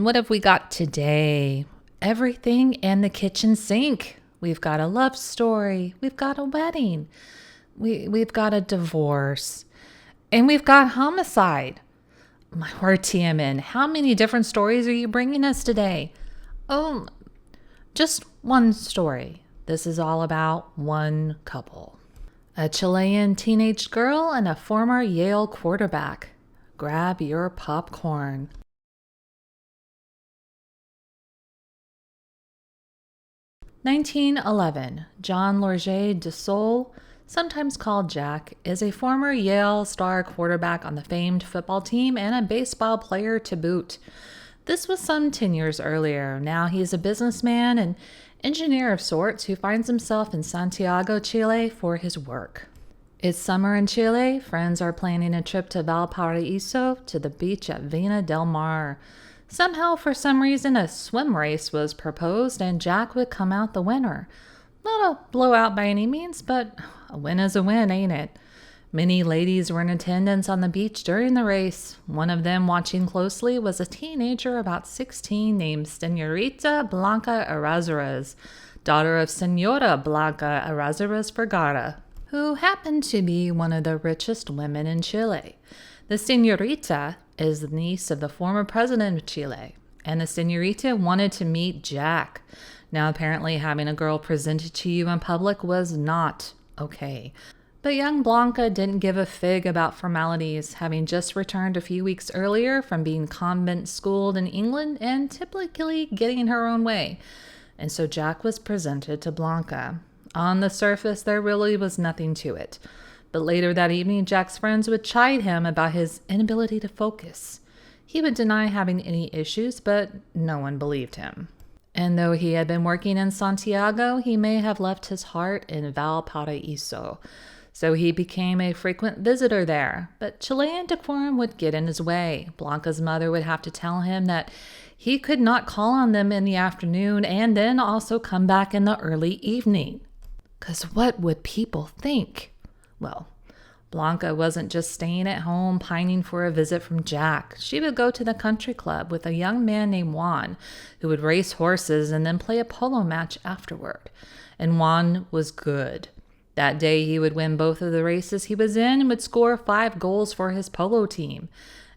And what have we got today? Everything in the kitchen sink. We've got a love story. We've got a wedding. We've got a divorce. And we've got homicide. My word, TMN, how many different stories are you bringing us today? Oh, just one story. This is all about one couple. A Chilean teenage girl and a former Yale quarterback. Grab your popcorn. (1911) Jackdesaulles, sometimes called Jack, is a former Yale star quarterback on the famed football team and a baseball player to boot. This was some 10 years earlier. Now he's a businessman and engineer of sorts who finds himself in Santiago, Chile for his work. It's summer in Chile. Friends are planning a trip to Valparaiso to the beach at Vina del Mar. Somehow, for some reason, a swim race was proposed and Jack would come out the winner. Not a blowout by any means, but a win is a win, ain't it? Many ladies were in attendance on the beach during the race. One of them, watching closely, was a teenager about 16 named Señorita Blanca Erazzuriz, daughter of Señora Blanca Erazzuriz Vergara, who happened to be one of the richest women in Chile. The Señorita is the niece of the former president of Chile, and the Señorita wanted to meet Jack. Now, apparently having a girl presented to you in public was not okay. But young Blanca didn't give a fig about formalities, having just returned a few weeks earlier from being convent schooled in England and typically getting her own way. And so Jack was presented to Blanca. On the surface, there really was nothing to it. But later that evening, Jack's friends would chide him about his inability to focus. He would deny having any issues, but no one believed him. And though he had been working in Santiago, he may have left his heart in Valparaiso. So he became a frequent visitor there. But Chilean decorum would get in his way. Blanca's mother would have to tell him that he could not call on them in the afternoon and then also come back in the early evening. 'Cause what would people think? Well, Blanca wasn't just staying at home pining for a visit from Jack. She would go to the country club with a young man named Juan, who would race horses and then play a polo match afterward. And Juan was good. That day he would win both of the races he was in and would score 5 goals for his polo team.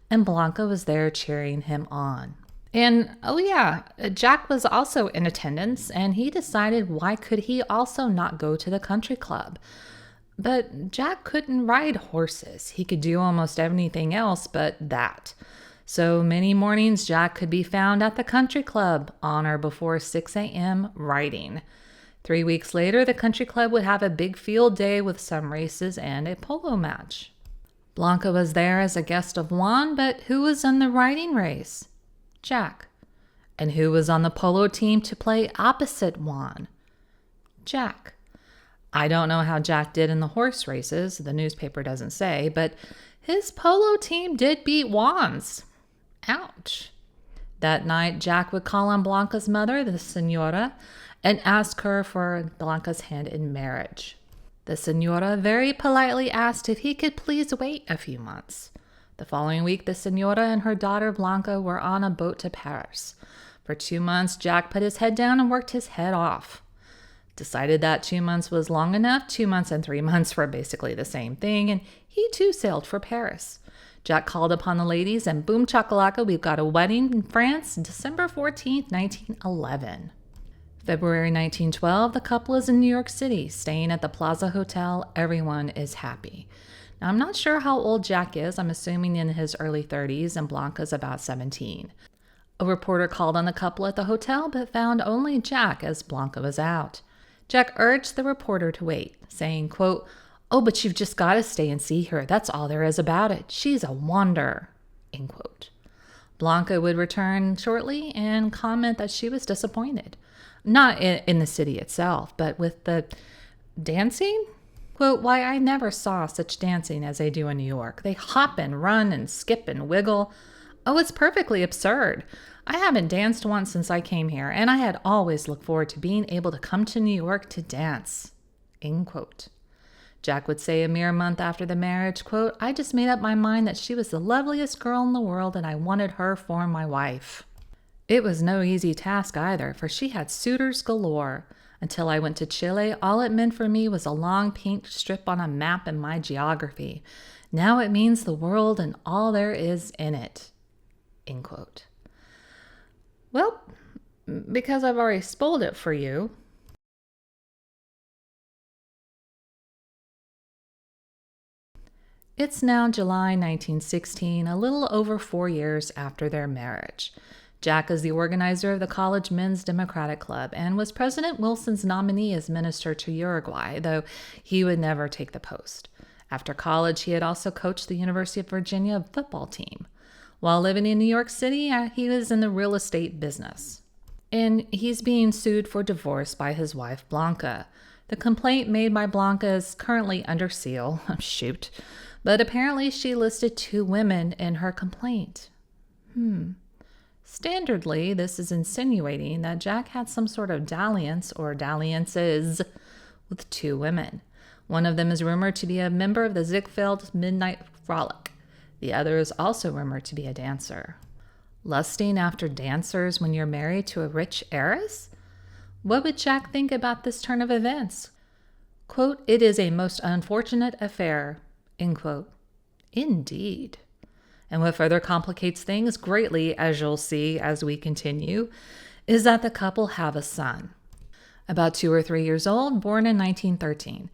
And Blanca was there cheering him on. And, oh yeah, Jack was also in attendance, and he decided why could he also not go to the country club. But Jack couldn't ride horses. He could do almost anything else but that. So many mornings Jack could be found at the country club on or before 6 a.m. riding. 3 weeks later, the country club would have a big field day with some races and a polo match. Blanca was there as a guest of Juan, but who was in the riding race? Jack. And who was on the polo team to play opposite Juan? Jack. I don't know how Jack did in the horse races, the newspaper doesn't say, but his polo team did beat Juan's. Ouch. That night, Jack would call on Blanca's mother, the Señora, and ask her for Blanca's hand in marriage. The Señora very politely asked if he could please wait a few months. The following week, the Señora and her daughter Blanca were on a boat to Paris. For 2 months, Jack put his head down and worked his head off. Decided that 2 months was long enough. 2 months and 3 months were basically the same thing, and he too sailed for Paris. Jack called upon the ladies, and boom chakalaka, we've got a wedding in France, December 14th, 1911. February 1912, the couple is in New York City, staying at the Plaza Hotel. Everyone is happy. Now, I'm not sure how old Jack is. I'm assuming in his early 30s, and Blanca's about 17. A reporter called on the couple at the hotel, but found only Jack as Blanca was out. Jack urged the reporter to wait, saying, quote, "Oh, but you've just got to stay and see her. That's all there is about it. She's a wonder," end quote. Blanca would return shortly and comment that she was disappointed. Not in the city itself, but with the dancing. Quote, "Why, I never saw such dancing as they do in New York. They hop and run and skip and wiggle. Oh, it's perfectly absurd. I haven't danced once since I came here, and I had always looked forward to being able to come to New York to dance," end quote. Jack would say a mere month after the marriage, quote, "I just made up my mind that she was the loveliest girl in the world and I wanted her for my wife." It was no easy task either, for she had suitors galore. Until I went to Chile, all it meant for me was a long pink strip on a map in my geography. Now it means the world and all there is in it." End quote. Well, because I've already spoiled it for you, it's now July 1916, a little over 4 years after their marriage. Jack is the organizer of the College Men's Democratic Club and was President Wilson's nominee as minister to Uruguay, though he would never take the post. After college, he had also coached the University of Virginia football team. While living in New York City, he was in the real estate business. And he's being sued for divorce by his wife, Blanca. The complaint made by Blanca is currently under seal. Shoot. But apparently she listed 2 women in her complaint. Standardly, this is insinuating that Jack had some sort of dalliance or dalliances with 2 women. One of them is rumored to be a member of the Ziegfeld Midnight Frolic. The other is also rumored to be a dancer. Lusting after dancers when you're married to a rich heiress? What would Jack think about this turn of events? Quote, "It is a most unfortunate affair." End quote. Indeed. And what further complicates things greatly, as you'll see as we continue, is that the couple have a son. About 2 or 3 years old, born in 1913.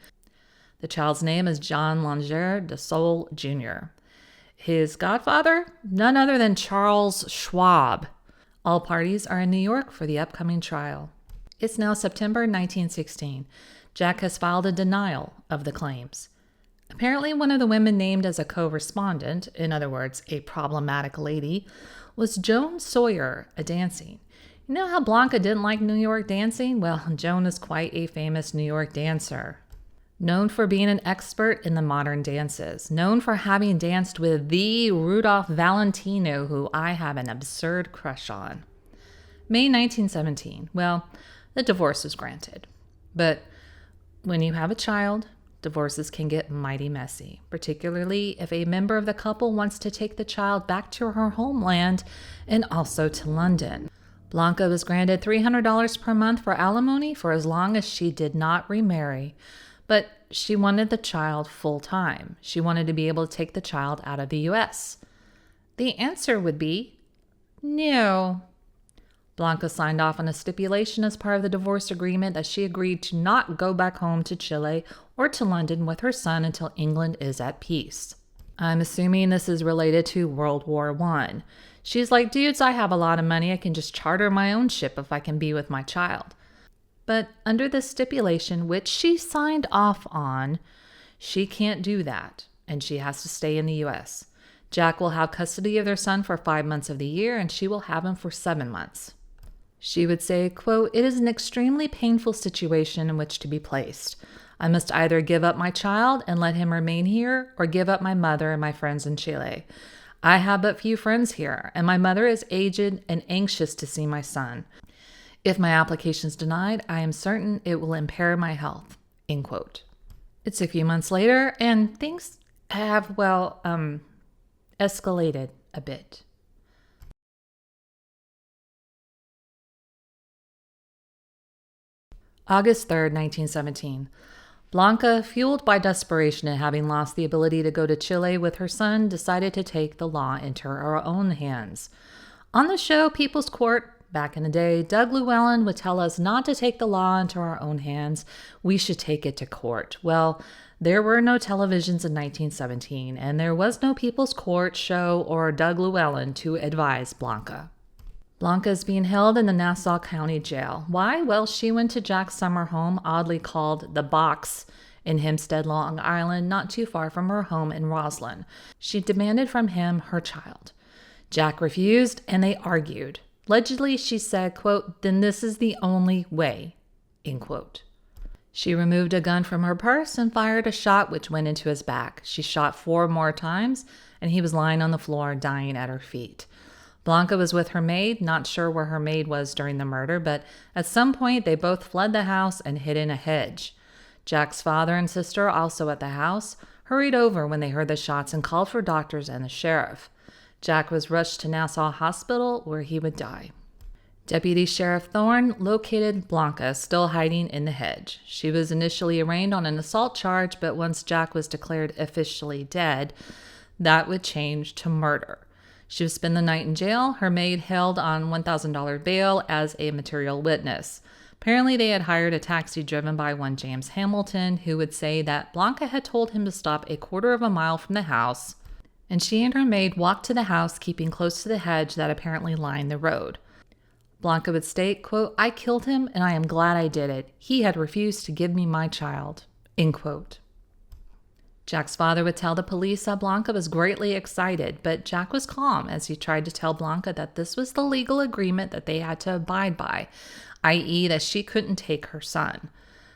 The child's name is Jackdesaulles Jr. His godfather? None other than Charles Schwab. All parties are in New York for the upcoming trial. It's now September 1916. Jack has filed a denial of the claims. Apparently, one of the women named as a co-respondent, in other words, a problematic lady, was Joan Sawyer, a dancing. You know how Blanca didn't like New York dancing? Well, Joan is quite a famous New York dancer. Known for being an expert in the modern dances. Known for having danced with the Rudolph Valentino, who I have an absurd crush on. May 1917. Well, the divorce was granted. But when you have a child, divorces can get mighty messy, particularly if a member of the couple wants to take the child back to her homeland and also to London. Blanca was granted $300 per month for alimony for as long as she did not remarry, but she wanted the child full-time. She wanted to be able to take the child out of the U.S. The answer would be no. Blanca signed off on a stipulation as part of the divorce agreement that she agreed to not go back home to Chile or to London with her son until England is at peace. I'm assuming this is related to World War I. She's like, dudes, I have a lot of money. I can just charter my own ship if I can be with my child. But under this stipulation, which she signed off on, she can't do that, and she has to stay in the U.S. Jack will have custody of their son for 5 months of the year, and she will have him for 7 months. She would say, quote, "It is an extremely painful situation in which to be placed. I must either give up my child and let him remain here, or give up my mother and my friends in Chile. I have but few friends here, and my mother is aged and anxious to see my son. If my application is denied, I am certain it will impair my health." End quote. It's a few months later, and things have, escalated a bit. August 3rd, 1917. Blanca, fueled by desperation and having lost the ability to go to Chile with her son, decided to take the law into her own hands. On the show People's Court, back in the day, Doug Llewellyn would tell us not to take the law into our own hands. We should take it to court. Well, there were no televisions in 1917, and there was no People's Court show or Doug Llewellyn to advise Blanca. Blanca is being held in the Nassau County Jail. Why? Well, she went to Jack's summer home, oddly called The Box, in Hempstead, Long Island, not too far from her home in Roslyn. She demanded from him her child. Jack refused, and they argued. Allegedly, she said, quote, "Then this is the only way," end quote. She removed a gun from her purse and fired a shot which went into his back. She shot 4 more times, and he was lying on the floor, dying at her feet. Blanca was with her maid, not sure where her maid was during the murder, but at some point they both fled the house and hid in a hedge. Jack's father and sister, also at the house, hurried over when they heard the shots and called for doctors and the sheriff. Jack was rushed to Nassau Hospital, where he would die. Deputy Sheriff Thorne located Blanca still hiding in the hedge. She was initially arraigned on an assault charge, but once Jack was declared officially dead, that would change to murder. She would spend the night in jail, her maid held on $1,000 bail as a material witness. Apparently, they had hired a taxi driven by one James Hamilton, who would say that Blanca had told him to stop a quarter of a mile from the house, and she and her maid walked to the house, keeping close to the hedge that apparently lined the road. Blanca would state, quote, "I killed him, and I am glad I did it. He had refused to give me my child," end quote. Jack's father would tell the police that Blanca was greatly excited, but Jack was calm as he tried to tell Blanca that this was the legal agreement that they had to abide by, i.e. that she couldn't take her son.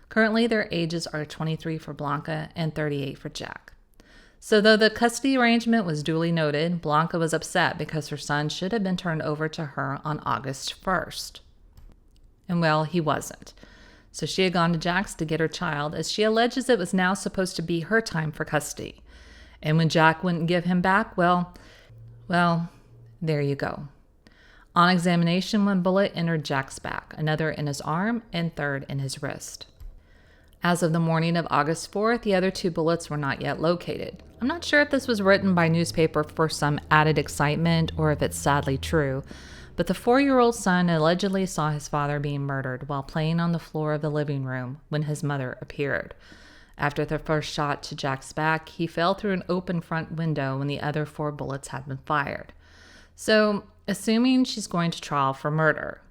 Currently, their ages are 23 for Blanca and 38 for Jack. So though the custody arrangement was duly noted, Blanca was upset because her son should have been turned over to her on August 1st. And well, he wasn't. So she had gone to Jack's to get her child, as she alleges it was now supposed to be her time for custody. And when Jack wouldn't give him back, well, there you go. On examination, one bullet entered Jack's back, another in his arm, and third in his wrist. As of the morning of August 4th, the other 2 bullets were not yet located. I'm not sure if this was written by newspaper for some added excitement or if it's sadly true, but the 4-year-old son allegedly saw his father being murdered while playing on the floor of the living room when his mother appeared. After the first shot to Jack's back, he fell through an open front window when the other 4 bullets had been fired. So, assuming she's going to trial for murder,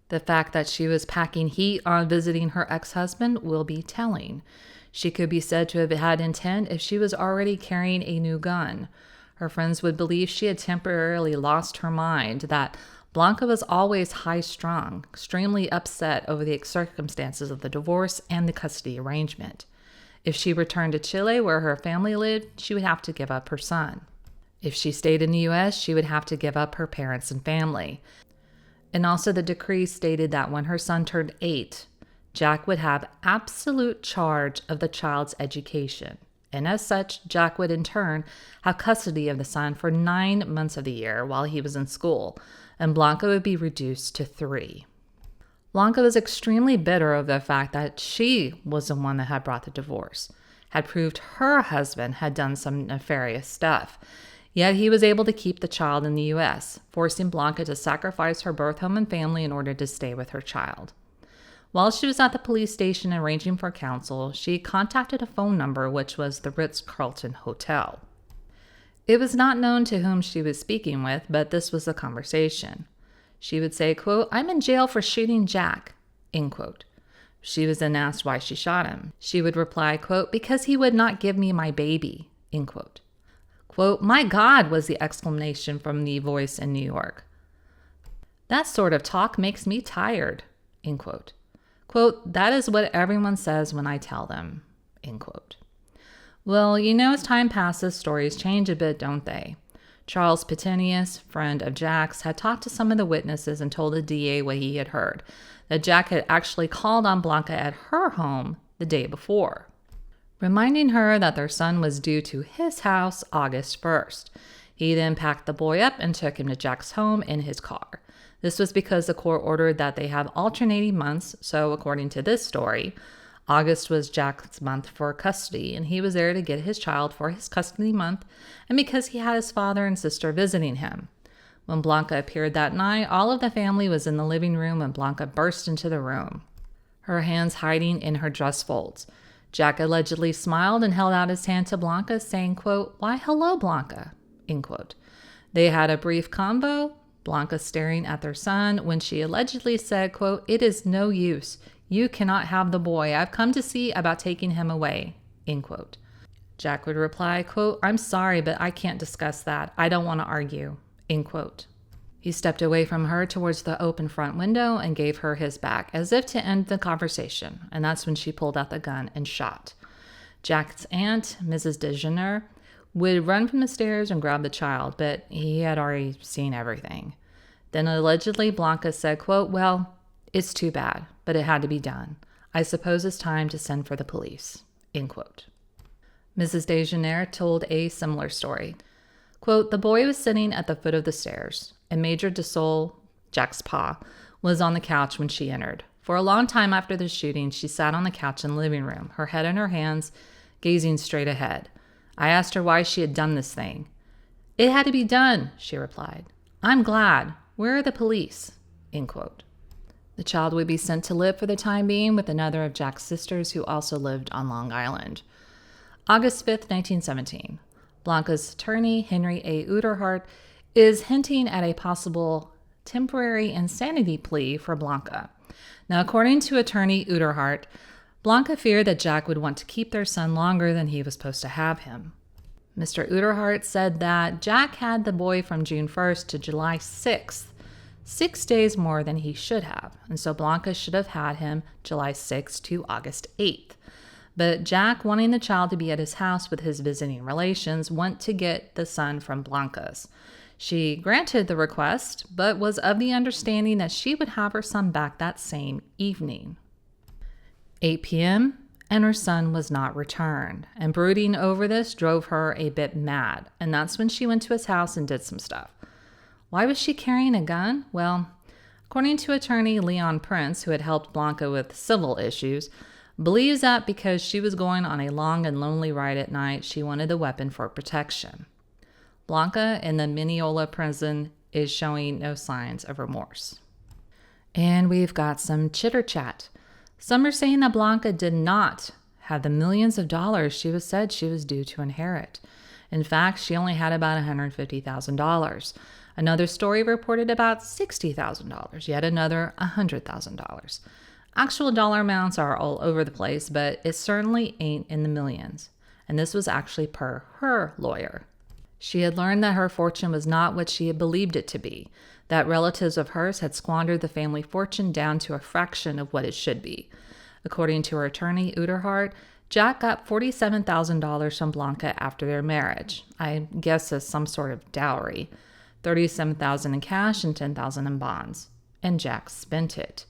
the fact that she was packing heat on visiting her ex-husband will be telling. She could be said to have had intent if she was already carrying a new gun. Her friends would believe she had temporarily lost her mind, that Blanca was always high-strung, extremely upset over the circumstances of the divorce and the custody arrangement. If she returned to Chile, where her family lived, she would have to give up her son. If she stayed in the U.S., she would have to give up her parents and family. And also the decree stated that when her son turned 8, Jack would have absolute charge of the child's education. And as such, Jack would in turn have custody of the son for 9 months of the year while he was in school, and Blanca would be reduced to 3. Blanca was extremely bitter over the fact that she was the one that had brought the divorce, had proved her husband had done some nefarious stuff. Yet he was able to keep the child in the U.S., forcing Blanca to sacrifice her birth home and family in order to stay with her child. While she was at the police station arranging for counsel, she contacted a phone number which was the Ritz-Carlton Hotel. It was not known to whom she was speaking with, but this was the conversation. She would say, quote, "I'm in jail for shooting Jack," end quote. She was then asked why she shot him. She would reply, quote, "Because he would not give me my baby," end quote. Quote, "My God," was the exclamation from the voice in New York. "That sort of talk makes me tired," end quote. Quote, "That is what everyone says when I tell them," end quote. Well, as time passes, stories change a bit, don't they? Charles Petinius, friend of Jack's, had talked to some of the witnesses and told the DA what he had heard, that Jack had actually called on Blanca at her home the day before, reminding her that their son was due to his house August 1st. He then packed the boy up and took him to Jack's home in his car. This was because the court ordered that they have alternating months, so according to this story, August was Jack's month for custody, and he was there to get his child for his custody month, and because he had his father and sister visiting him. When Blanca appeared that night, all of the family was in the living room when Blanca burst into the room, her hands hiding in her dress folds. Jack allegedly smiled and held out his hand to Blanca, saying, quote, "Why, hello, Blanca," end quote. They had a brief convo, Blanca staring at their son, when she allegedly said, quote, "It is no use. You cannot have the boy. I've come to see about taking him away," end quote. Jack would reply, quote, "I'm sorry, but I can't discuss that. I don't want to argue," end quote. He stepped away from her towards the open front window and gave her his back, as if to end the conversation, and that's when she pulled out the gun and shot. Jack's aunt, Mrs. DeGeneres, would run from the stairs and grab the child, but he had already seen everything. Then allegedly Blanca said, quote, "Well, it's too bad, but it had to be done. I suppose it's time to send for the police," end quote. Mrs. DeGeneres told a similar story. Quote, "The boy was sitting at the foot of the stairs, and Major DeSaulles Jack's pa, was on the couch when she entered. For a long time after the shooting, she sat on the couch in the living room, her head in her hands, gazing straight ahead. I asked her why she had done this thing. "It had to be done," she replied. "I'm glad. Where are the police?" End quote. The child would be sent to live for the time being with another of Jack's sisters who also lived on Long Island. August 5th, 1917. Blanca's attorney, Henry A. Uderhart, is hinting at a possible temporary insanity plea for Blanca. Now, according to attorney Uderhart, Blanca feared that Jack would want to keep their son longer than he was supposed to have him. Mr. Uderhart said that Jack had the boy from June 1st to July 6th, 6 days more than he should have, and so Blanca should have had him July 6th to August 8th. But Jack, wanting the child to be at his house with his visiting relations, went to get the son from Blanca's. She granted the request, but was of the understanding that she would have her son back that same evening. 8 p.m., and her son was not returned, and brooding over this drove her a bit mad, and that's when she went to his house and did some stuff. Why was she carrying a gun? Well, according to attorney Leon Prince, who had helped Blanca with civil issues, believes that because she was going on a long and lonely ride at night, she wanted the weapon for protection. Blanca in the Mineola prison is showing no signs of remorse. And we've got some chitter chat. Some are saying that Blanca did not have the millions of dollars she was said she was due to inherit. In fact, she only had about $150,000. Another story reported about $60,000, yet another $100,000. Actual dollar amounts are all over the place, but it certainly ain't in the millions. And this was actually per her lawyer. She had learned that her fortune was not what she had believed it to be, that relatives of hers had squandered the family fortune down to a fraction of what it should be. According to her attorney, Uderhart, Jack got $47,000 from Blanca after their marriage, I guess as some sort of dowry, $37,000 in cash and $10,000 in bonds, and Jack spent it.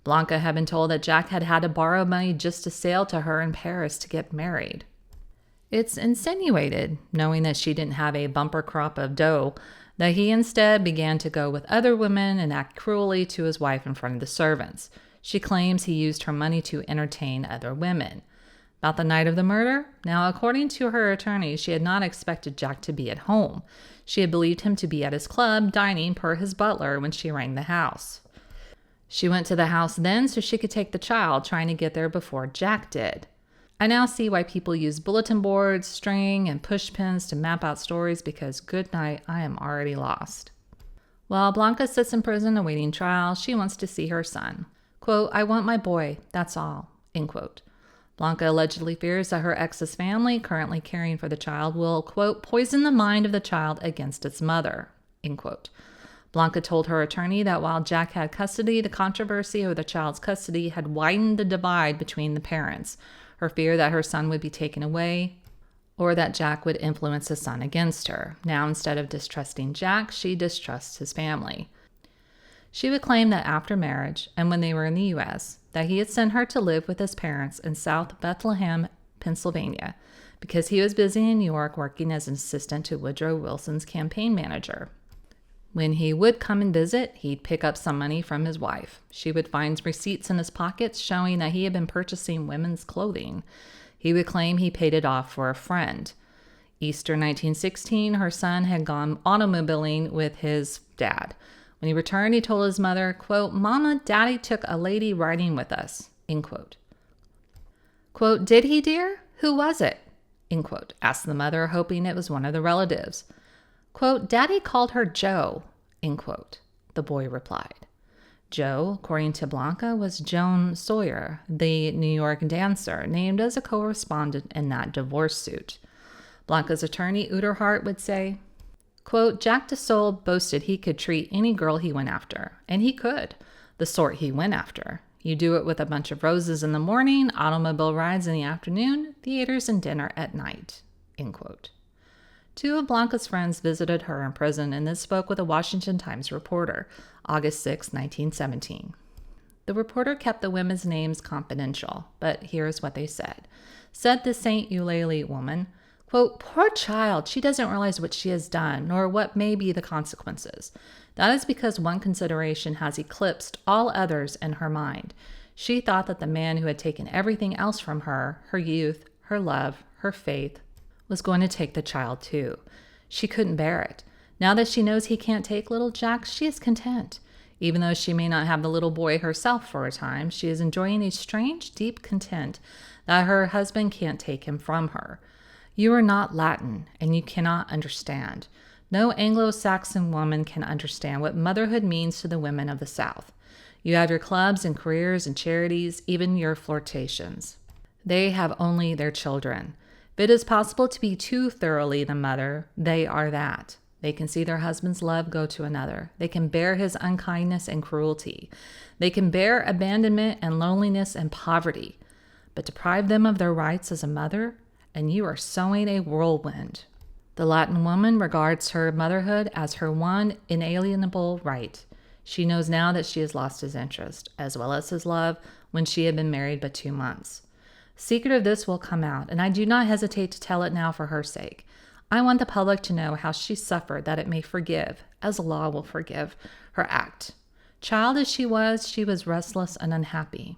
Blanca had been told that Jack had had to borrow money just to sail to her in Paris to get married. It's insinuated, knowing that she didn't have a bumper crop of dough, that he instead began to go with other women and act cruelly to his wife in front of the servants. She claims he used her money to entertain other women. About the night of the murder? Now, according to her attorney, she had not expected Jack to be at home. She had believed him to be at his club, dining per his butler when she rang the house. She went to the house then so she could take the child, trying to get there before Jack did. I now see why people use bulletin boards, string, and push pins to map out stories because, good night, I am already lost. While Blanca sits in prison awaiting trial, she wants to see her son. Quote, "I want my boy, that's all," end quote. Blanca allegedly fears that her ex's family, currently caring for the child, will, quote, "poison the mind of the child against its mother," end quote. Blanca told her attorney that while Jack had custody, the controversy over the child's custody had widened the divide between the parents. Her fear that her son would be taken away or that Jack would influence his son against her. Now, instead of distrusting Jack, she distrusts his family. She would claim that after marriage, and when they were in the U.S., that he had sent her to live with his parents in South Bethlehem, Pennsylvania, because he was busy in New York working as an assistant to Woodrow Wilson's campaign manager. When he would come and visit, he'd pick up some money from his wife. She would find receipts in his pockets showing that he had been purchasing women's clothing. He would claim he paid it off for a friend. Easter 1916, her son had gone automobiling with his dad. When he returned, he told his mother, quote, "Mama, Daddy took a lady riding with us," end quote. Quote, "Did he, dear? Who was it?" end quote, asked the mother, hoping it was one of the relatives. Quote, "Daddy called her Joe," end quote, the boy replied. Joe, according to Blanca, was Joan Sawyer, the New York dancer, named as a co-respondent in that divorce suit. Blanca's attorney, Uderhart, would say, quote, "Jack desaulles boasted he could treat any girl he went after, and he could, the sort he went after. You do it with a bunch of roses in the morning, automobile rides in the afternoon, theaters and dinner at night," end quote. Two of Blanca's friends visited her in prison, and this spoke with a Washington Times reporter, August 6, 1917. The reporter kept the women's names confidential, but here's what they said. Said the St. Eulalie woman, Quote, "Poor child, she doesn't realize what she has done, nor what may be the consequences. That is because one consideration has eclipsed all others in her mind. She thought that the man who had taken everything else from her, her youth, her love, her faith, was going to take the child too. She couldn't bear it. Now that she knows he can't take little Jack, she is content. Even though she may not have the little boy herself for a time, she is enjoying a strange, deep content that her husband can't take him from her. You are not Latin, and you cannot understand. No Anglo-Saxon woman can understand what motherhood means to the women of the South. You have your clubs and careers and charities, even your flirtations. They have only their children. If it is possible to be too thoroughly the mother, they are that. They can see their husband's love go to another. They can bear his unkindness and cruelty. They can bear abandonment and loneliness and poverty. But deprive them of their rights as a mother, and you are sowing a whirlwind. The Latin woman regards her motherhood as her one inalienable right. She knows now that she has lost his interest, as well as his love, when she had been married but 2 months. Secret of this will come out, and I do not hesitate to tell it now for her sake. I want the public to know how she suffered that it may forgive, as law will forgive, her act. Child as she was restless and unhappy.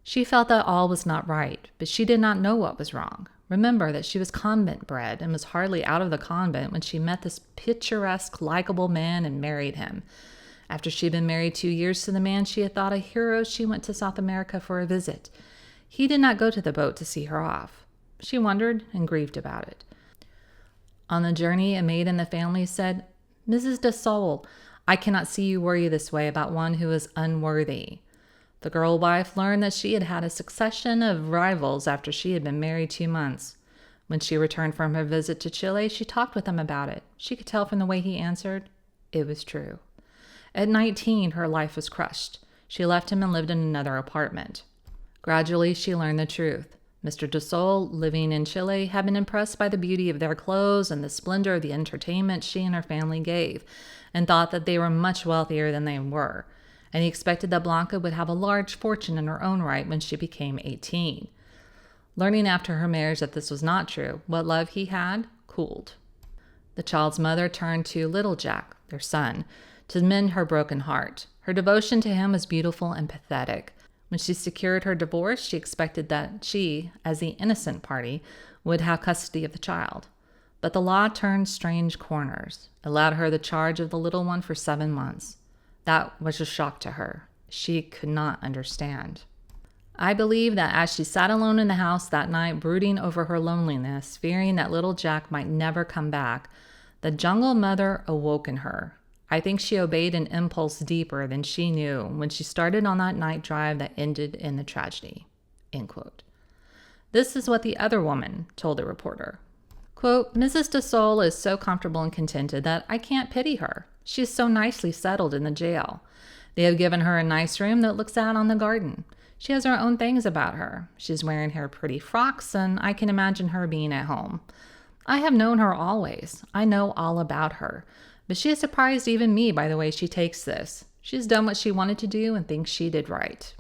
She felt that all was not right, but she did not know what was wrong. Remember that she was convent bred and was hardly out of the convent when she met this picturesque, likable man and married him. After she had been married 2 years to the man she had thought a hero, she went to South America for a visit. He did not go to the boat to see her off. She wondered and grieved about it. On the journey, a maid in the family said, "Mrs. desaulles, I cannot see you worry this way about one who is unworthy." The girl wife learned that she had had a succession of rivals after she had been married 2 months. When she returned from her visit to Chile, she talked with him about it. She could tell from the way he answered. It was true. At 19, her life was crushed. She left him and lived in another apartment. Gradually, she learned the truth. Mr. desaulles, living in Chile, had been impressed by the beauty of their clothes and the splendor of the entertainment she and her family gave, and thought that they were much wealthier than they were. And he expected that Blanca would have a large fortune in her own right when she became 18. Learning after her marriage that this was not true, what love he had cooled. The child's mother turned to little Jack, their son, to mend her broken heart. Her devotion to him was beautiful and pathetic. When she secured her divorce, she expected that she, as the innocent party, would have custody of the child. But the law turned strange corners, allowed her the charge of the little one for 7 months. That was a shock to her. She could not understand. I believe that as she sat alone in the house that night, brooding over her loneliness, fearing that little Jack might never come back, the jungle mother awoke in her. I think she obeyed an impulse deeper than she knew when she started on that night drive that ended in the tragedy." End quote. This is what the other woman told the reporter. Quote, "Mrs. desaulles is so comfortable and contented that I can't pity her. She is so nicely settled in the jail. They have given her a nice room that looks out on the garden. She has her own things about her. She's wearing her pretty frocks, and I can imagine her being at home. I have known her always. I know all about her. But she has surprised even me by the way she takes this. She's done what she wanted to do and thinks she did right.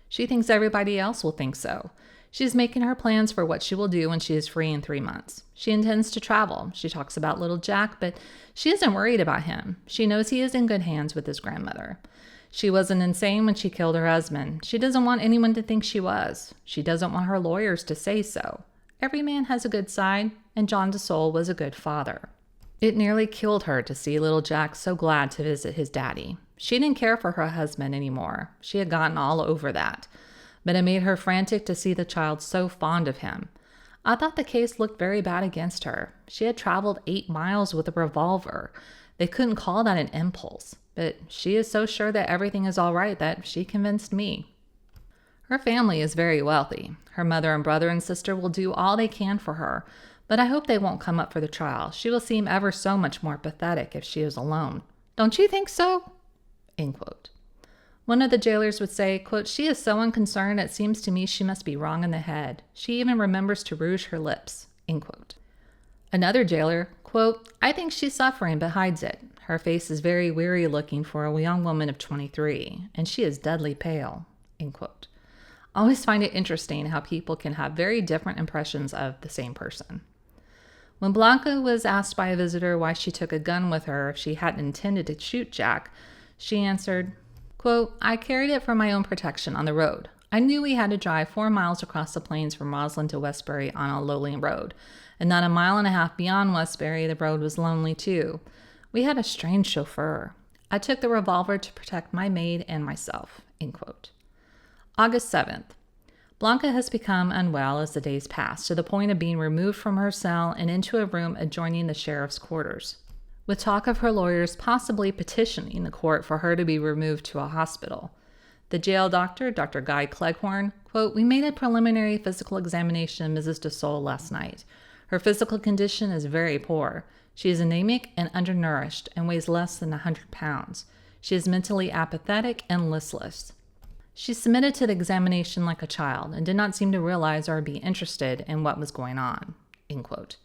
She thinks everybody else will think so. She's making her plans for what she will do when she is free in 3 months. She intends to travel. She talks about little Jack, but she isn't worried about him. She knows he is in good hands with his grandmother. She wasn't insane when she killed her husband. She doesn't want anyone to think she was. She doesn't want her lawyers to say so. Every man has a good side, and John desaulles was a good father. It nearly killed her to see little Jack so glad to visit his daddy. She didn't care for her husband anymore. She had gotten all over that. But it made her frantic to see the child so fond of him. I thought the case looked very bad against her. She had traveled 8 miles with a revolver. They couldn't call that an impulse. But she is so sure that everything is all right that she convinced me. Her family is very wealthy. Her mother and brother and sister will do all they can for her. But I hope they won't come up for the trial. She will seem ever so much more pathetic if she is alone. Don't you think so?" End quote. One of the jailers would say, quote, "She is so unconcerned, it seems to me she must be wrong in the head. She even remembers to rouge her lips." End quote. Another jailer, quote, "I think she's suffering but hides it. Her face is very weary looking for a young woman of 23, and she is deadly pale." End quote. I always find it interesting how people can have very different impressions of the same person. When Blanca was asked by a visitor why she took a gun with her if she hadn't intended to shoot Jack, she answered, quote, "I carried it for my own protection on the road. I knew we had to drive 4 miles across the plains from Roslyn to Westbury on a lonely road, and not a mile and a half beyond Westbury the road was lonely too. We had a strange chauffeur. I took the revolver to protect my maid and myself." End quote. August 7th. Blanca has become unwell as the days pass, to the point of being removed from her cell and into a room adjoining the sheriff's quarters, with talk of her lawyers possibly petitioning the court for her to be removed to a hospital. The jail doctor, Dr. Guy Cleghorn, quote, "We made a preliminary physical examination of Mrs. DeSaulles last night. Her physical condition is very poor. She is anemic and undernourished and weighs less than 100 pounds. She is mentally apathetic and listless. She submitted to the examination like a child and did not seem to realize or be interested in what was going on." End quote.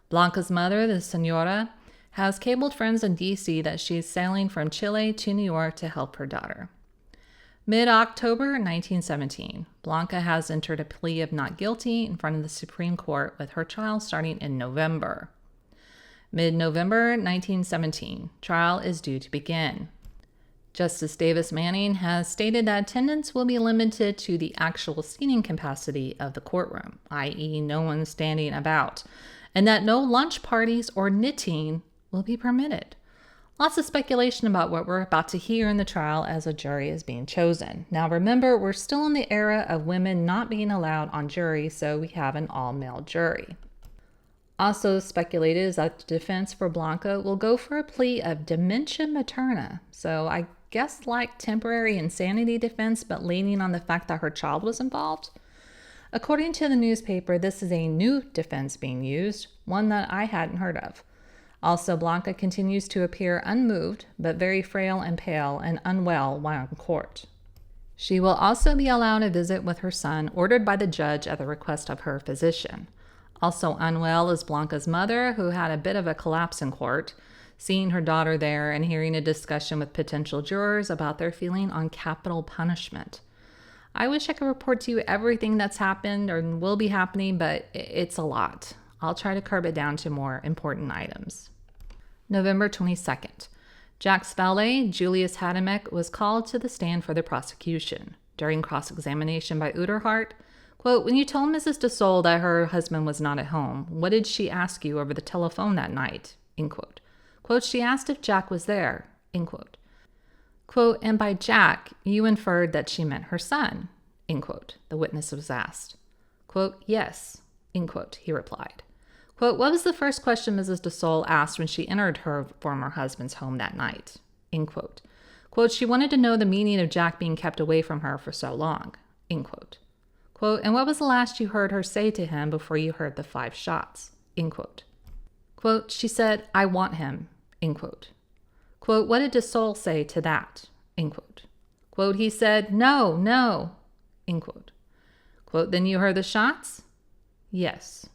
Blanca's mother, the Senora, has cabled friends in D.C. that she is sailing from Chile to New York to help her daughter. Mid-October 1917, Blanca has entered a plea of not guilty in front of the Supreme Court with her trial starting in November. Mid-November 1917, trial is due to begin. Justice Davis Manning has stated that attendance will be limited to the actual seating capacity of the courtroom, i.e. no one standing about, and that no lunch parties or knitting will be permitted. Lots of speculation about what we're about to hear in the trial as a jury is being chosen. Now remember, we're still in the era of women not being allowed on juries, so we have an all-male jury. Also speculated is that the defense for Blanca will go for a plea of dementia materna, so I guess like temporary insanity defense, but leaning on the fact that her child was involved. According to the newspaper, this is a new defense being used, one that I hadn't heard of. Also, Blanca continues to appear unmoved, but very frail and pale and unwell while in court. She will also be allowed a visit with her son, ordered by the judge at the request of her physician. Also unwell is Blanca's mother, who had a bit of a collapse in court, seeing her daughter there and hearing a discussion with potential jurors about their feeling on capital punishment. I wish I could report to you everything that's happened or will be happening, but it's a lot. I'll try to curb it down to more important items. November 22nd. Jack's valet, Julius Hadamek, was called to the stand for the prosecution. During cross-examination by Uderhart, quote, "When you told Mrs. DeSaulles that her husband was not at home, what did she ask you over the telephone that night?" End quote. Quote, "She asked if Jack was there." End quote. Quote, "And by Jack, you inferred that she meant her son." End quote. The witness was asked. Quote, "Yes." End quote. He replied. Quote, "What was the first question Mrs. DeSaulles asked when she entered her former husband's home that night?" End quote. Quote, "She wanted to know the meaning of Jack being kept away from her for so long." End quote. Quote, "And what was the last you heard her say to him before you heard the 5 shots?" End quote. Quote, "She said, 'I want him.'" End quote. Quote, "What did DeSaulles say to that?" End quote. Quote, "He said, 'No, no.'" End quote. Quote, "Then you heard the shots?" "Yes."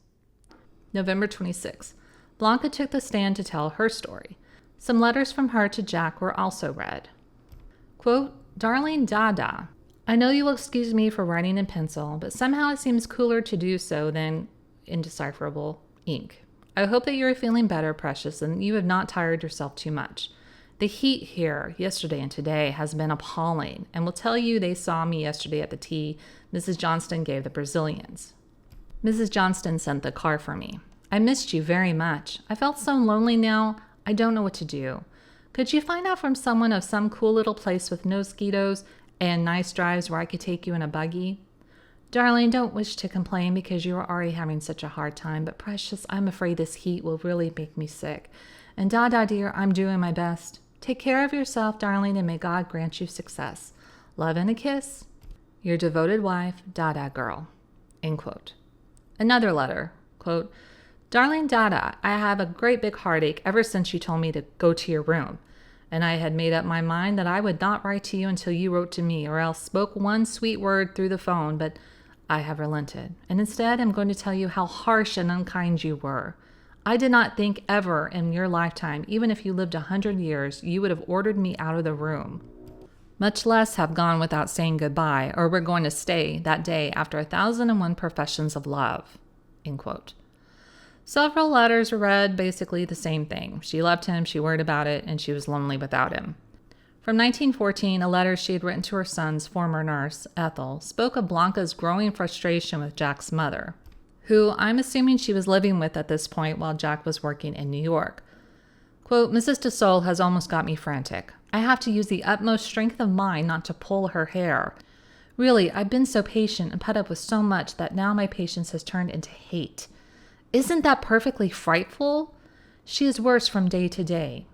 November 26th. Blanca took the stand to tell her story. Some letters from her to Jack were also read. Quote, "Darling Dada, I know you will excuse me for writing in pencil, but somehow it seems cooler to do so than indecipherable ink. I hope that you are feeling better, precious, and you have not tired yourself too much. The heat here yesterday and today has been appalling, and will tell you they saw me yesterday at the tea Mrs. Johnston gave the Brazilians. Mrs. Johnston sent the car for me. I missed you very much. I felt so lonely now, I don't know what to do. Could you find out from someone of some cool little place with no mosquitoes and nice drives where I could take you in a buggy? Darling, don't wish to complain because you are already having such a hard time, but precious, I'm afraid this heat will really make me sick. And Dada, dear, I'm doing my best. Take care of yourself, darling, and may God grant you success. Love and a kiss. Your devoted wife, Dada Girl." End quote. Another letter, quote, "Darling Dada, I have a great big heartache ever since you told me to go to your room, and I had made up my mind that I would not write to you until you wrote to me or else spoke one sweet word through the phone, but I have relented, and instead I'm going to tell you how harsh and unkind you were. I did not think ever in your lifetime, even if you lived 100 years, you would have ordered me out of the room, much less have gone without saying goodbye, or we're going to stay that day after 1,001 professions of love." End quote. Several letters read basically the same thing. She loved him, she worried about it, and she was lonely without him. From 1914, a letter she had written to her son's former nurse, Ethel, spoke of Blanca's growing frustration with Jack's mother, who I'm assuming she was living with at this point while Jack was working in New York. Quote, Mrs. DeSaulles has almost got me frantic. I have to use the utmost strength of mind not to pull her hair. Really, I've been so patient and put up with so much that now my patience has turned into hate. Isn't that perfectly frightful? She is worse from day to day.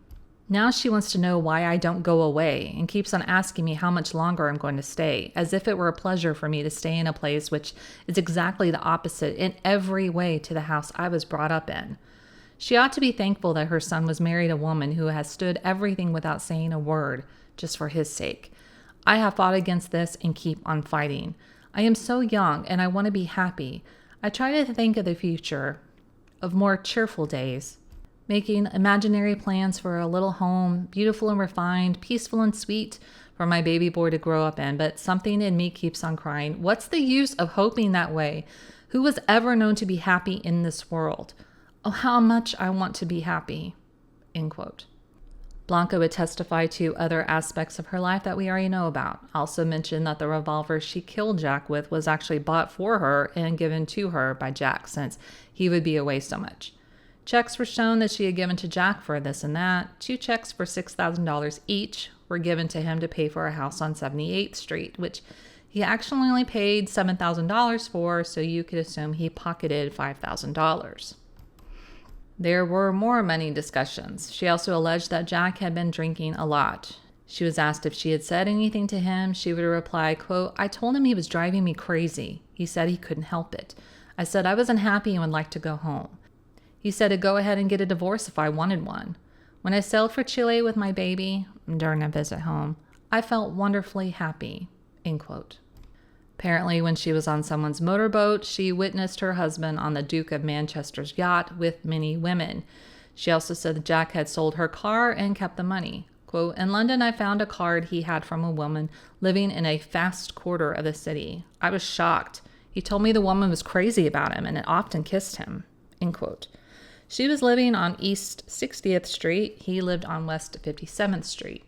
Now she wants to know why I don't go away and keeps on asking me how much longer I'm going to stay, as if it were a pleasure for me to stay in a place which is exactly the opposite in every way to the house I was brought up in. She ought to be thankful that her son was married a woman who has stood everything without saying a word, just for his sake. I have fought against this and keep on fighting. I am so young and I want to be happy. I try to think of the future, of more cheerful days, making imaginary plans for a little home, beautiful and refined, peaceful and sweet, for my baby boy to grow up in, but something in me keeps on crying, what's the use of hoping that way? Who was ever known to be happy in this world? Oh, how much I want to be happy. End quote. Blanca would testify to other aspects of her life that we already know about. Also mentioned that the revolver she killed Jack with was actually bought for her and given to her by Jack since he would be away so much. Checks were shown that she had given to Jack for this and that. 2 checks for $6,000 each were given to him to pay for a house on 78th Street, which he actually only paid $7,000 for, so you could assume he pocketed $5,000. There were more money discussions. She also alleged that Jack had been drinking a lot. She was asked if she had said anything to him. She would reply, quote, I told him he was driving me crazy. He said he couldn't help it. I said I was unhappy and would like to go home. He said to go ahead and get a divorce if I wanted one. When I sailed for Chile with my baby during a visit home, I felt wonderfully happy, end quote. Apparently, when she was on someone's motorboat, she witnessed her husband on the Duke of Manchester's yacht with many women. She also said that Jack had sold her car and kept the money. Quote, in London, I found a card he had from a woman living in a fast quarter of the city. I was shocked. He told me the woman was crazy about him and had often kissed him, end quote. She was living on East 60th Street. He lived on West 57th Street.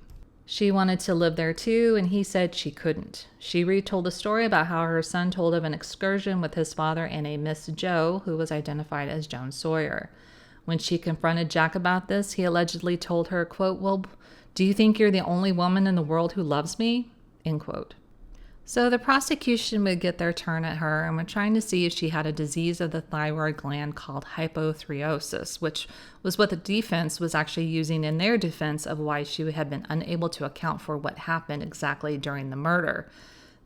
She wanted to live there too, and he said she couldn't. She retold the story about how her son told of an excursion with his father and a Miss Joe, who was identified as Joan Sawyer. When she confronted Jack about this, he allegedly told her, quote, well, do you think you're the only woman in the world who loves me? End quote. So the prosecution would get their turn at her and were trying to see if she had a disease of the thyroid gland called hypothyroidosis, which was what the defense was actually using in their defense of why she had been unable to account for what happened exactly during the murder.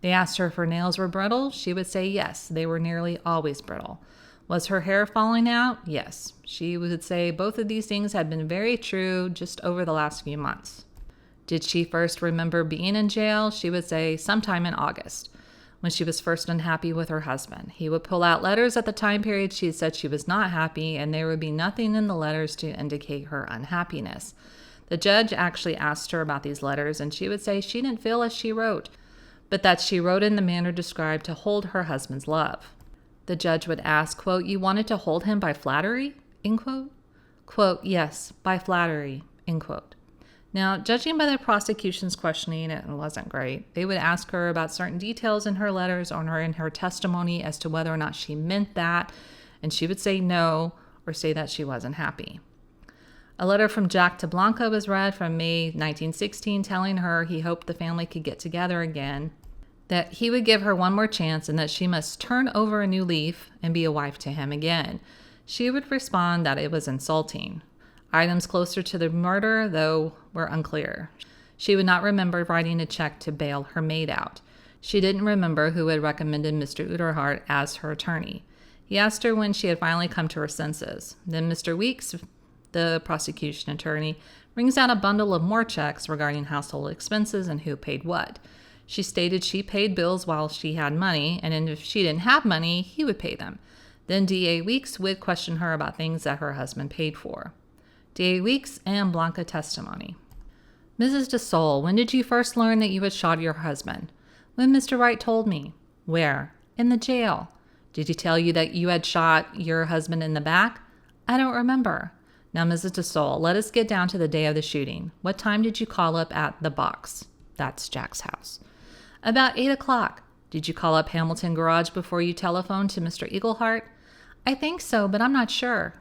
They asked her if her nails were brittle. She would say yes, they were nearly always brittle. Was her hair falling out? Yes. She would say both of these things had been very true just over the last few months. Did she first remember being in jail? She would say sometime in August, when she was first unhappy with her husband. He would pull out letters at the time period she said she was not happy, and there would be nothing in the letters to indicate her unhappiness. The judge actually asked her about these letters, and she would say she didn't feel as she wrote, but that she wrote in the manner described to hold her husband's love. The judge would ask, quote, you wanted to hold him by flattery? End quote. Quote, yes, by flattery, end quote. Now, judging by the prosecution's questioning, it wasn't great. They would ask her about certain details in her letters or in her testimony as to whether or not she meant that, and she would say no or say that she wasn't happy. A letter from Jack to Blanca was read from May 1916 telling her he hoped the family could get together again, that he would give her one more chance and that she must turn over a new leaf and be a wife to him again. She would respond that it was insulting. Items closer to the murder, though, were unclear. She would not remember writing a check to bail her maid out. She didn't remember who had recommended Mr. Uderhart as her attorney. He asked her when she had finally come to her senses. Then Mr. Weeks, the prosecution attorney, brings out a bundle of more checks regarding household expenses and who paid what. She stated she paid bills while she had money, and if she didn't have money, he would pay them. Then D.A. Weeks would question her about things that her husband paid for. D.A. Weeks and Blanca testimony. Mrs. DeSaulles, when did you first learn that you had shot your husband? When Mr. Wright told me. Where? In the jail. Did he tell you that you had shot your husband in the back? I don't remember. Now, Mrs. DeSaulles, let us get down to the day of the shooting. What time did you call up at the box? That's Jack's house. About 8 o'clock. Did you call up Hamilton Garage before you telephoned to Mr. Eaglehart? I think so, but I'm not sure.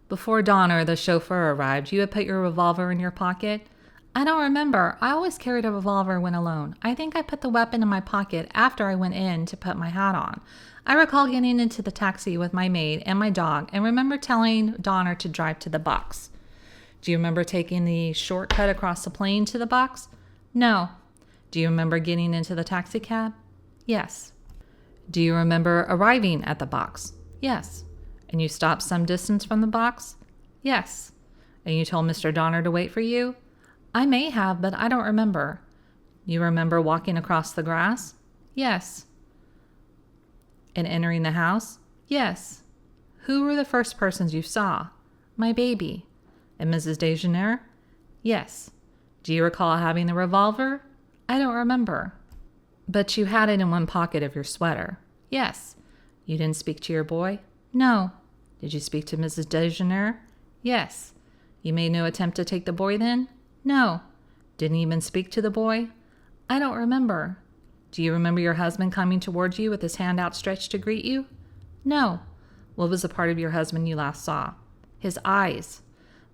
Before Donner, the chauffeur, arrived, you had put your revolver in your pocket? I don't remember. I always carried a revolver when alone. I think I put the weapon in my pocket after I went in to put my hat on. I recall getting into the taxi with my maid and my dog and remember telling Donner to drive to the box. Do you remember taking the shortcut across the plain to the box? No. Do you remember getting into the taxi cab? Yes. Do you remember arriving at the box? Yes. And you stopped some distance from the box? Yes. And you told Mr. Donner to wait for you? I may have, but I don't remember. You remember walking across the grass? Yes. And entering the house? Yes. Who were the first persons you saw? My baby. And Mrs. Degener? Yes. Do you recall having the revolver? I don't remember. But you had it in one pocket of your sweater? Yes. You didn't speak to your boy? No. Did you speak to Mrs. Degener? Yes. You made no attempt to take the boy then? No. Didn't even speak to the boy? I don't remember. Do you remember your husband coming toward you with his hand outstretched to greet you? No. What was the part of your husband you last saw? His eyes.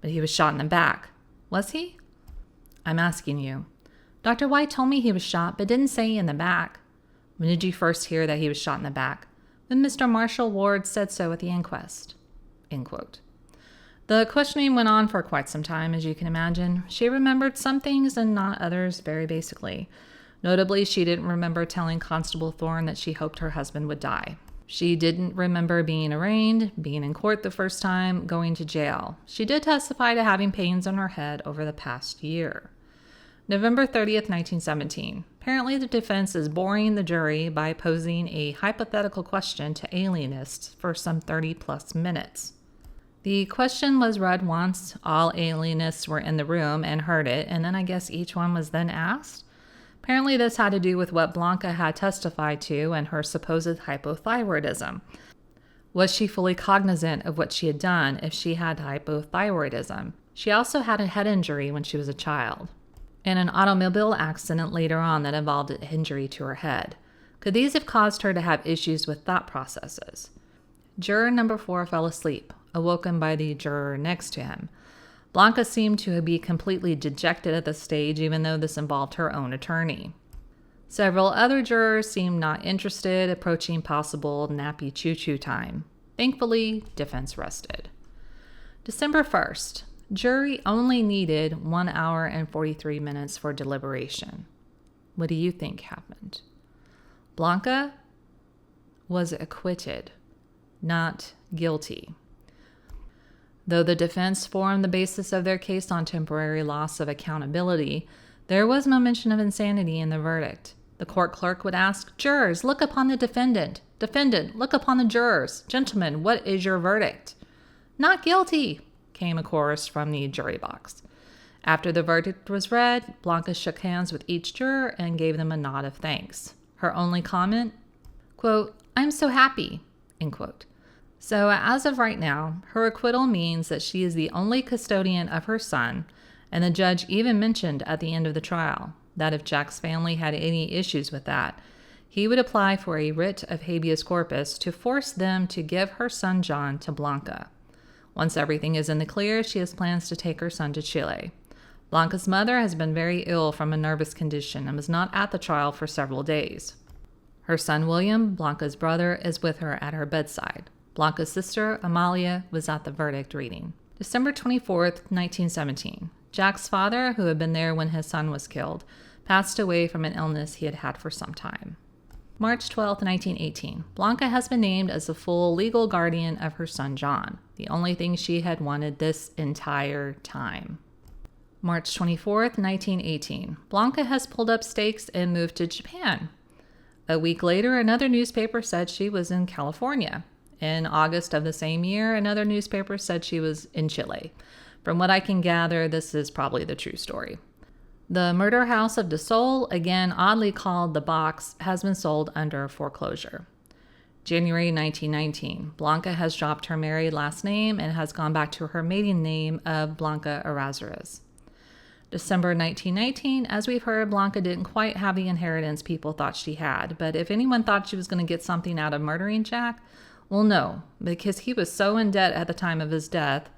But he was shot in the back. Was he? I'm asking you. Dr. White told me he was shot, but didn't say in the back. When did you first hear that he was shot in the back? When Mr. Marshall Ward said so at the inquest. End quote. The questioning went on for quite some time, as you can imagine. She remembered some things and not others very basically. Notably, she didn't remember telling Constable Thorne that she hoped her husband would die. She didn't remember being arraigned, being in court the first time, going to jail. She did testify to having pains on her head over the past year. November 30th, 1917. Apparently the defense is boring the jury by posing a hypothetical question to alienists for some 30-plus minutes. The question was read once, all alienists were in the room and heard it, and then I guess each one was then asked. Apparently this had to do with what Blanca had testified to and her supposed hypothyroidism. Was she fully cognizant of what she had done if she had hypothyroidism? She also had a head injury when she was a child, and an automobile accident later on that involved an injury to her head. Could these have caused her to have issues with thought processes? Juror number 4 fell asleep, awoken by the juror next to him. Blanca seemed to be completely dejected at this stage, even though this involved her own attorney. Several other jurors seemed not interested, approaching possible nappy choo-choo time. Thankfully, defense rested. December 1st. Jury only needed 1 hour and 43 minutes for deliberation. What do you think happened? Blanca was acquitted, not guilty. Though the defense formed the basis of their case on temporary loss of accountability, there was no mention of insanity in the verdict. The court clerk would ask, "Jurors, look upon the defendant. Defendant, look upon the jurors. Gentlemen, what is your verdict?" "Not guilty," came a chorus from the jury box. After the verdict was read, Blanca shook hands with each juror and gave them a nod of thanks. Her only comment, quote, "I'm so happy," end quote. So as of right now, her acquittal means that she is the only custodian of her son, and the judge even mentioned at the end of the trial that if Jack's family had any issues with that, he would apply for a writ of habeas corpus to force them to give her son John to Blanca. Once everything is in the clear, she has plans to take her son to Chile. Blanca's mother has been very ill from a nervous condition and was not at the trial for several days. Her son William, Blanca's brother, is with her at her bedside. Blanca's sister, Amalia, was at the verdict reading. December 24th, 1917. Jack's father, who had been there when his son was killed, passed away from an illness he had had for some time. March 12th, 1918. Blanca has been named as the full legal guardian of her son John, the only thing she had wanted this entire time. March 24th, 1918. Blanca has pulled up stakes and moved to Japan. A week later, another newspaper said she was in California. In August of the same year, another newspaper said she was in Chile. From what I can gather, this is probably the true story. The murder house of DeSaulles, again oddly called the Box, has been sold under foreclosure. January 1919. Blanca has dropped her married last name and has gone back to her maiden name of Blancaerazzuriz. December 1919, as we've heard, Blanca didn't quite have the inheritance people thought she had, but if anyone thought she was going to get something out of murdering Jack, well, no, because he was so in debt at the time of his death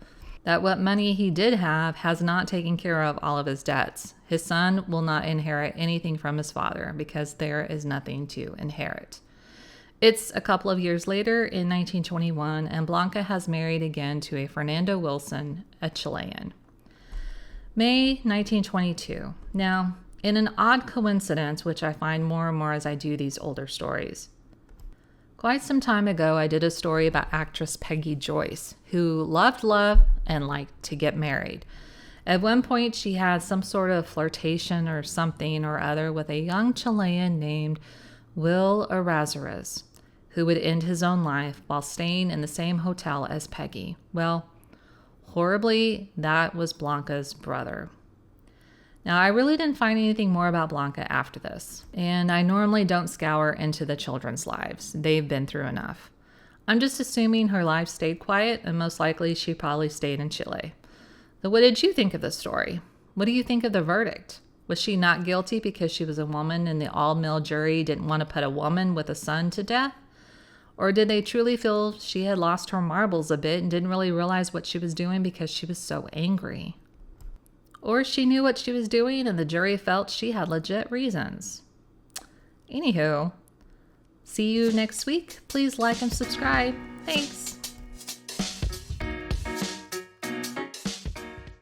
that what money he did have has not taken care of all of his debts. His son will not inherit anything from his father because there is nothing to inherit. It's a couple of years later in 1921, and Blanca has married again to a Fernando Wilson, a Chilean. May 1922. Now, in an odd coincidence, which I find more and more as I do these older stories, quite some time ago, I did a story about actress Peggy Joyce, who loved love and liked to get married. At one point, she had some sort of flirtation or something or other with a young Chilean named Will Erazzuriz, who would end his own life while staying in the same hotel as Peggy. Well, horribly, that was Blanca's brother. Now, I really didn't find anything more about Blanca after this, and I normally don't scour into the children's lives. They've been through enough. I'm just assuming her life stayed quiet, and most likely she probably stayed in Chile. So what did you think of the story? What do you think of the verdict? Was she not guilty because she was a woman and the all-male jury didn't want to put a woman with a son to death? Or did they truly feel she had lost her marbles a bit and didn't really realize what she was doing because she was so angry? Or she knew what she was doing and the jury felt she had legit reasons. Anywho, see you next week. Please like and subscribe. Thanks.